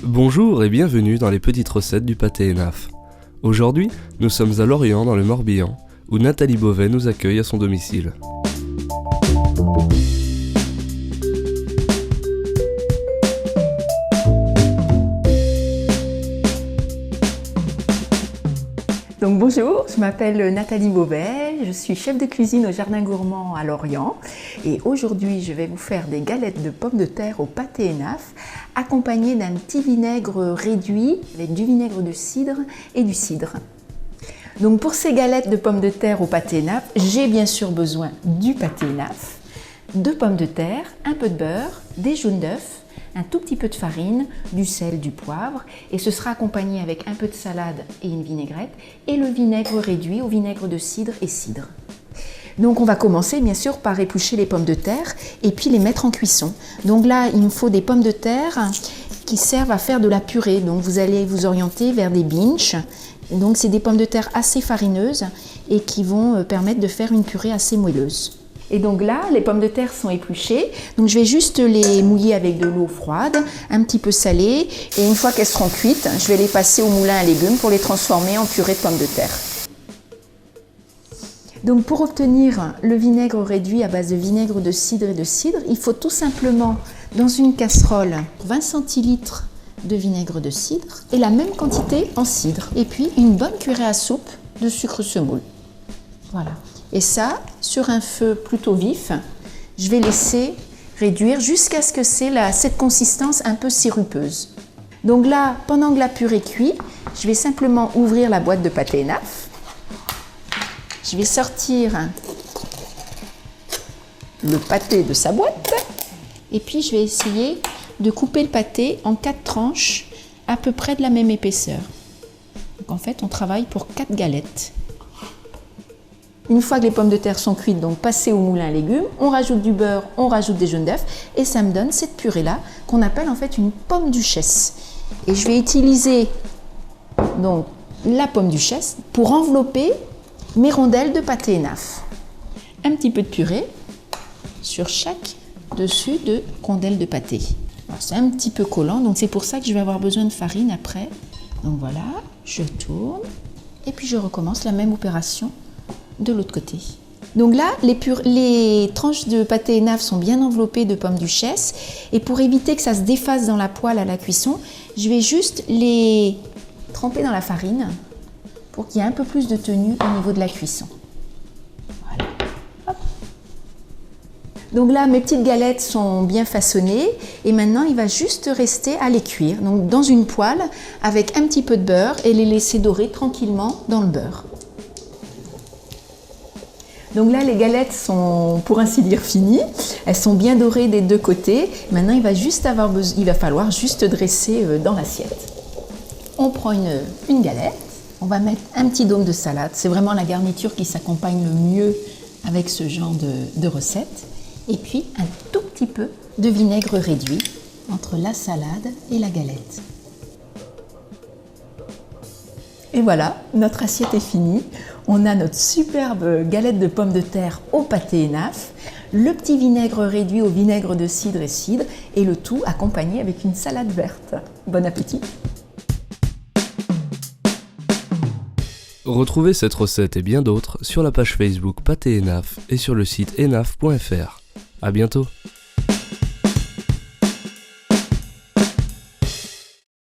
Bonjour et bienvenue dans les petites recettes du pâté Enaf. Aujourd'hui, nous sommes à Lorient dans le Morbihan, où Nathalie Beauvais nous accueille à son domicile. Donc bonjour, je m'appelle Nathalie Beauvais, je suis chef de cuisine au Jardin Gourmand à Lorient et aujourd'hui je vais vous faire des galettes de pommes de terre au pâté Enaf accompagnées d'un petit vinaigre réduit avec du vinaigre de cidre et du cidre. Donc pour ces galettes de pommes de terre au pâté Enaf, j'ai bien sûr besoin du pâté Enaf, de pommes de terre, un peu de beurre, des jaunes d'œufs, un tout petit peu de farine, du sel, du poivre et ce sera accompagné avec un peu de salade et une vinaigrette et le vinaigre réduit au vinaigre de cidre et cidre. Donc on va commencer bien sûr par éplucher les pommes de terre et puis les mettre en cuisson. Donc là il me faut des pommes de terre qui servent à faire de la purée. Donc vous allez vous orienter vers des binges. Donc c'est des pommes de terre assez farineuses et qui vont permettre de faire une purée assez moelleuse. Et donc là, les pommes de terre sont épluchées, donc je vais juste les mouiller avec de l'eau froide, un petit peu salée, et une fois qu'elles seront cuites, je vais les passer au moulin à légumes pour les transformer en purée de pommes de terre. Donc pour obtenir le vinaigre réduit à base de vinaigre de cidre et de cidre, il faut tout simplement, dans une casserole, 20 centilitres de vinaigre de cidre et la même quantité en cidre, et puis une bonne cuillerée à soupe de sucre semoule. Voilà. Et ça, sur un feu plutôt vif, je vais laisser réduire jusqu'à ce que c'est cette consistance un peu sirupeuse. Donc là, pendant que la purée cuit, je vais simplement ouvrir la boîte de pâté Enaf. Je vais sortir le pâté de sa boîte et puis je vais essayer de couper le pâté en 4 tranches à peu près de la même épaisseur. Donc en fait, on travaille pour 4 galettes. Une fois que les pommes de terre sont cuites, donc passées au moulin à légumes, on rajoute du beurre, on rajoute des jaunes d'œufs et ça me donne cette purée-là qu'on appelle en fait une pomme duchesse. Et je vais utiliser donc la pomme duchesse pour envelopper mes rondelles de pâté Enaf. Un petit peu de purée sur chaque dessus de rondelles de pâté. C'est un petit peu collant, donc c'est pour ça que je vais avoir besoin de farine après. Donc voilà, je tourne et puis je recommence la même opération de l'autre côté. Donc là, les tranches de pâté Enaf sont bien enveloppées de pommes duchesse et pour éviter que ça se défasse dans la poêle à la cuisson, je vais juste les tremper dans la farine pour qu'il y ait un peu plus de tenue au niveau de la cuisson. Voilà. Hop. Donc là, mes petites galettes sont bien façonnées et maintenant, il va juste rester à les cuire. Donc dans une poêle avec un petit peu de beurre et les laisser dorer tranquillement dans le beurre. Donc là, les galettes sont, pour ainsi dire, finies. Elles sont bien dorées des deux côtés. Maintenant, il va falloir juste dresser dans l'assiette. On prend une galette. On va mettre un petit dôme de salade. C'est vraiment la garniture qui s'accompagne le mieux avec ce genre de recette. Et puis, un tout petit peu de vinaigre réduit entre la salade et la galette. Et voilà, notre assiette est finie. On a notre superbe galette de pommes de terre au pâté Enaf, le petit vinaigre réduit au vinaigre de cidre et le tout accompagné avec une salade verte. Bon appétit! Retrouvez cette recette et bien d'autres sur la page Facebook Pâté Enaf et sur le site enaf.fr. À bientôt!